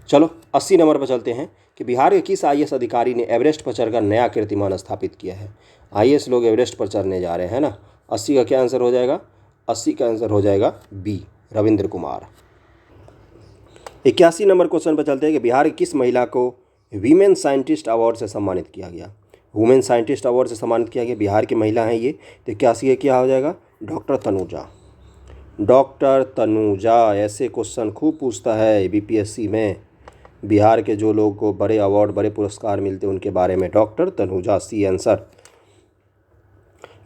चलो 80 नंबर पर चलते हैं कि बिहार के किस आईएएस अधिकारी ने एवरेस्ट पर चढ़कर नया कीर्तिमान स्थापित किया है। आईएएस लोग एवरेस्ट पर चढ़ने जा रहे हैं ना। 80 का क्या आंसर हो जाएगा? 80 का आंसर हो जाएगा B, Ravindra Kumar. 81 number question पर चलते हैं कि बिहार की किस महिला को वीमेन साइंटिस्ट अवार्ड से सम्मानित किया गया। वुमेन साइंटिस्ट अवार्ड से सम्मानित किया गया, बिहार की महिला हैं ये। तो 81 का क्या हो जाएगा? डॉक्टर तनुजा। डॉक्टर तनुजा। ऐसे क्वेश्चन खूब पूछता है बीपीएससी में। बिहार के जो लोगों को बड़े अवार्ड, बड़े पुरस्कार मिलते हैं उनके बारे में। Doctor Tanuja, C answer.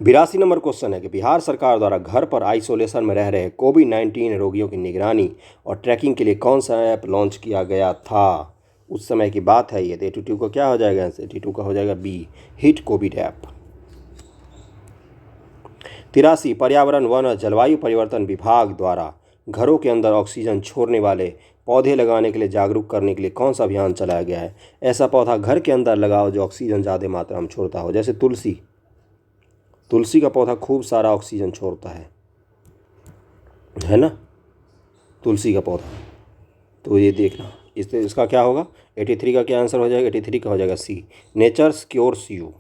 82 number question है कि बिहार सरकार द्वारा घर पर आइसोलेशन में रह रहे कोविड-19 रोगियों की निगरानी और ट्रैकिंग के लिए कौन सा ऐप लॉन्च किया गया था? उस समय की बात है ये। तो 82 का क्या हो जाएगा? 82 का हो जाएगा बी, हिट कोविड ऐप। 83 पर्यावरण, वन और जलवायु परिवर्तन विभाग द्वारा घरों के अंदर ऑक्सीजन छोड़ने वाले पौधे लगाने के लिए जागरूक करने के लिए कौन सा अभियान चलाया गया है? ऐसा पौधा घर के अंदर लगाओ जो ऑक्सीजन ज़्यादा मात्रा में छोड़ता हो। जैसे तुलसी, तुलसी का पौधा खूब सारा ऑक्सीजन छोड़ता है ना, तुलसी का पौधा। तो ये देखना, इसका क्या होगा? 83 का क्या आंसर हो जाएगा? 83 का हो जाएगा सी, नेचर्स क्योर्स यू।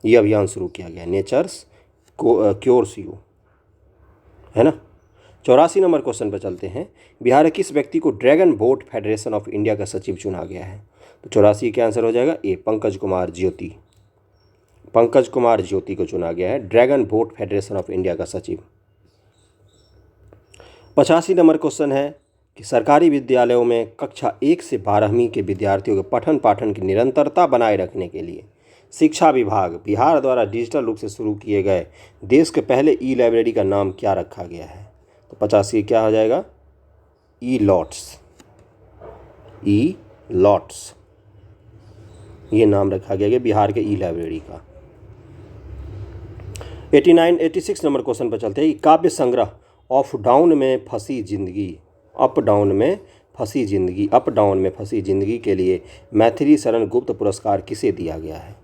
ये अभियान शुरू किया गया, नेचर्स क्योर्स यू, है ना। 84 नंबर क्वेश्चन पर चलते हैं। बिहार के किस व्यक्ति को dragon boat federation of India का सचिव चुना गया है? तो 84 का आंसर हो जाएगा ए, पंकज कुमार ज्योति। पंकज कुमार ज्योति को चुना गया है dragon boat federation of India का सचिव। 85 नंबर क्वेश्चन है कि सरकारी विद्यालयों में कक्षा 1 से 12वीं के विद्यार्थियों के पठन पाठन की निरंतरता बनाए रखने के लिए शिक्षा विभाग बिहार द्वारा डिजिटल रूप से शुरू किए गए देश के पहले ई लाइब्रेरी का नाम क्या रखा गया है? तो 85 क्या हो जाएगा? ई लॉट्स। ई लॉट्स ये नाम रखा गया बिहार के ई लाइब्रेरी का। 86 नंबर क्वेश्चन पर चलते हैं। काव्य संग्रह ऑफ डाउन में फंसी जिंदगी, अप डाउन में फंसी जिंदगी, अप डाउन में फंसी जिंदगी के लिए मैथिली शरण गुप्त पुरस्कार किसे दिया गया है?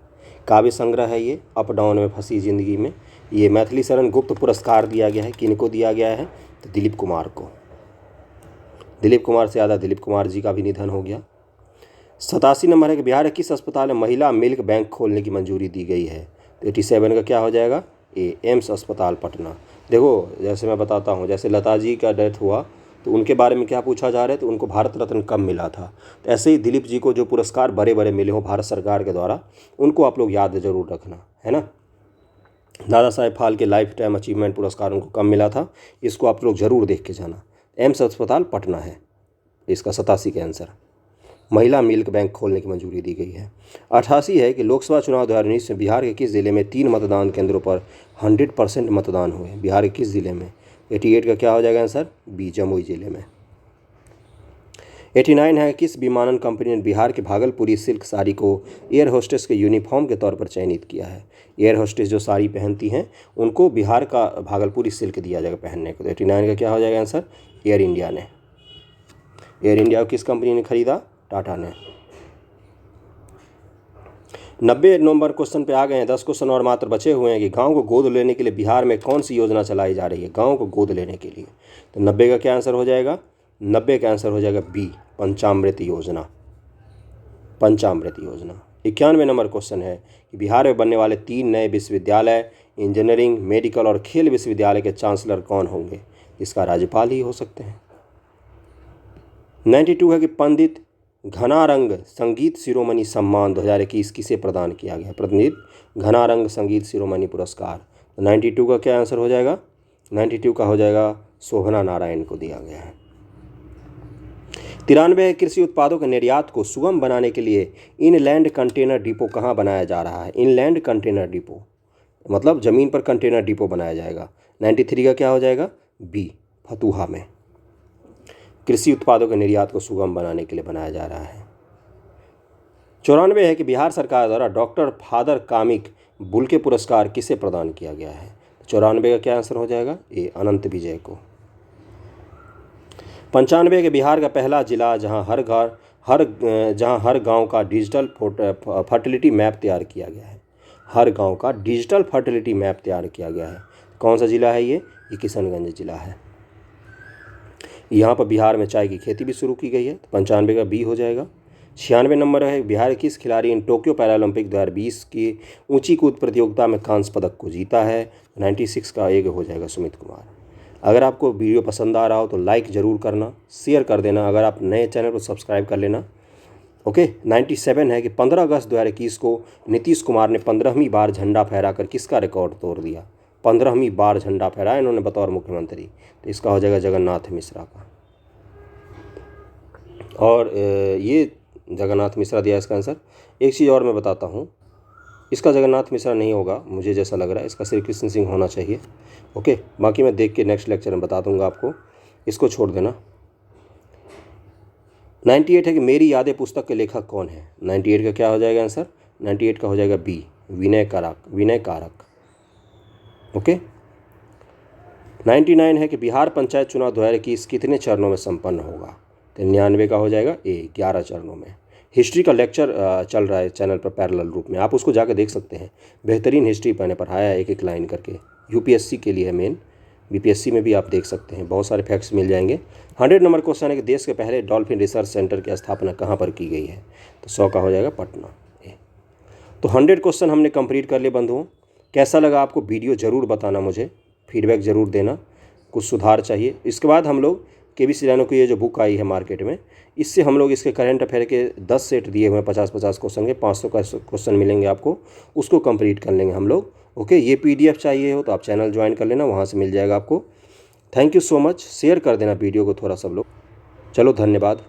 काव्य संग्रह है ये, अप डाउन में फंसी जिंदगी में। ये मैथिली शरण गुप्त पुरस्कार दिया गया है। किनको दिया गया है? तो दिलीप कुमार को। दिलीप कुमार से ज़्यादा दिलीप कुमार जी का भी निधन हो गया। 87 नंबर है कि बिहार के किस अस्पताल में महिला मिल्क बैंक खोलने की मंजूरी दी गई है? तो 87 का क्या हो जाएगा? ए, एम्स अस्पताल पटना। देखो, जैसे मैं बताता हूँ, जैसे लता जी का डेथ हुआ तो उनके बारे में क्या पूछा जा रहा है? तो उनको भारत रत्न कब मिला था। तो ऐसे ही दिलीप जी को जो पुरस्कार बड़े बड़े मिले हों भारत सरकार के द्वारा, उनको आप लोग याद ज़रूर रखना, है ना। Dada Saheb Phalke life time achievement पुरस्कार उनको कब मिला था, इसको आप लोग ज़रूर देख के जाना। एम्स अस्पताल पटना है इसका 87 का आंसर। महिला मिल्क बैंक खोलने की मंजूरी दी गई है। 88 है कि लोकसभा चुनाव 2019 में बिहार के किस जिले में 3 मतदान केंद्रों पर 100% मतदान हुए? बिहार के किस जिले में? 88 का क्या हो जाएगा आंसर? बी, जमुई जिले में। 89 है किस विमानन कंपनी ने बिहार के भागलपुरी सिल्क साड़ी को एयर होस्टेस के यूनिफॉर्म के तौर पर चयनित किया है? एयर होस्टेस जो साड़ी पहनती हैं उनको बिहार का भागलपुरी सिल्क दिया जाएगा पहनने को। तो 89 का क्या हो जाएगा आंसर? एयर इंडिया ने। एयर इंडिया को किस कंपनी ने खरीदा? टाटा ने। 90 नंबर क्वेश्चन पे आ गए हैं। 10 क्वेश्चन और मात्र बचे हुए हैं कि गांव को गोद लेने के लिए बिहार में कौन सी योजना चलाई जा रही है? गांव को गोद लेने के लिए। तो 90 का क्या आंसर हो जाएगा? 90 का आंसर हो जाएगा बी, पंचामृत योजना। पंचामृत योजना। 91 नंबर क्वेश्चन है कि बिहार में बनने वाले 3 नए विश्वविद्यालय इंजीनियरिंग, मेडिकल और खेल विश्वविद्यालय के चांसलर कौन होंगे? इसका राज्यपाल ही हो सकते हैं। 92 है कि पंडित घनारंग संगीत शिरोमणि सम्मान 2021 किसे प्रदान किया गया? पंडित घनारंग संगीत शिरोमणि पुरस्कार। 92 का क्या आंसर हो जाएगा? 92 का हो जाएगा शोभना नारायण को दिया गया है। 93 है कृषि उत्पादों के निर्यात को सुगम बनाने के लिए इनलैंड कंटेनर डिपो कहाँ बनाया जा रहा है? इनलैंड कंटेनर डिपो मतलब ज़मीन पर कंटेनर डिपो बनाया जाएगा। 93 का क्या हो जाएगा? बी, फतुहा में। कृषि उत्पादों के निर्यात को सुगम बनाने के लिए बनाया जा रहा है। 94 है कि बिहार सरकार द्वारा डॉक्टर फादर कामिक बुल्के पुरस्कार किसे प्रदान किया गया है? 94 का क्या आंसर हो जाएगा? ए, अनंत विजय को। 95 के बिहार का पहला जिला जहां हर गांव का डिजिटल फर्टिलिटी मैप तैयार किया गया है। हर गांव का डिजिटल फर्टिलिटी मैप तैयार किया गया है। कौन सा जिला है ये? किशनगंज जिला है। यहाँ पर बिहार में चाय की खेती भी शुरू की गई है। 95 का बी हो जाएगा। 96 नंबर है, बिहार किस खिलाड़ी इन टोक्यो पैरालंपिक 2020 की ऊंची कूद प्रतियोगिता में कांस्य पदक को जीता है? 96 का एक हो जाएगा सुमित कुमार। अगर आपको वीडियो पसंद आ रहा हो तो लाइक ज़रूर करना, शेयर कर देना, अगर आप नए चैनल को सब्सक्राइब कर लेना। ओके। 97 है कि 15 अगस्त 2021 को नीतीश कुमार ने 15वीं बार झंडा फहराकर किसका रिकॉर्ड तोड़ दिया? 15वीं बार झंडा फहराया इन्होंने बतौर मुख्यमंत्री, तो इसका हो जाएगा जगन्नाथ मिश्रा का। और ये जगन्नाथ मिश्रा दिया इसका आंसर। एक चीज़ और मैं बताता हूँ, इसका जगन्नाथ मिश्रा नहीं होगा मुझे जैसा लग रहा है, इसका श्री कृष्ण सिंह होना चाहिए। ओके, बाकी मैं देख के नेक्स्ट लेक्चर में बता दूंगा आपको, इसको छोड़ देना। 98 है कि मेरी यादें पुस्तक के लेखक कौन है? 98 का क्या हो जाएगा आंसर? 98 का हो जाएगा बी, विनय कारक। ओके। 99 है कि बिहार पंचायत चुनाव 2021 कितने चरणों में संपन्न होगा? तो 99 का हो जाएगा ए, 11 चरणों में। हिस्ट्री का लेक्चर चल रहा है चैनल पर पैरेलल रूप में, आप उसको जाकर देख सकते हैं। बेहतरीन हिस्ट्री मैंने पढ़ाया है, एक एक लाइन करके। यूपीएससी के लिए है मेन, बीपीएससी में भी आप देख सकते हैं, बहुत सारे फैक्ट्स मिल जाएंगे। 100 नंबर क्वेश्चन है कि देश के पहले डॉल्फिन रिसर्च सेंटर की स्थापना कहाँ पर की गई है? तो 100 का हो जाएगा पटना। तो 100 क्वेश्चन हमने कंप्लीट कर लिए बंधुओं। कैसा लगा आपको वीडियो ज़रूर बताना, मुझे फीडबैक ज़रूर देना, कुछ सुधार चाहिए। इसके बाद हम लोग केबीसी नैनो की ये जो बुक आई है मार्केट में, इससे हम लोग इसके करंट अफेयर के 10 सेट दिए हुए हैं 50-50 क्वेश्चन के, 500 का क्वेश्चन मिलेंगे आपको, उसको कंप्लीट कर लेंगे हम लोग। ओके, ये पीडीएफ चाहिए हो तो आप चैनल ज्वाइन कर लेना, वहाँ से मिल जाएगा आपको। Thank you so much, share कर देना वीडियो को थोड़ा सब लोग। चलो धन्यवाद।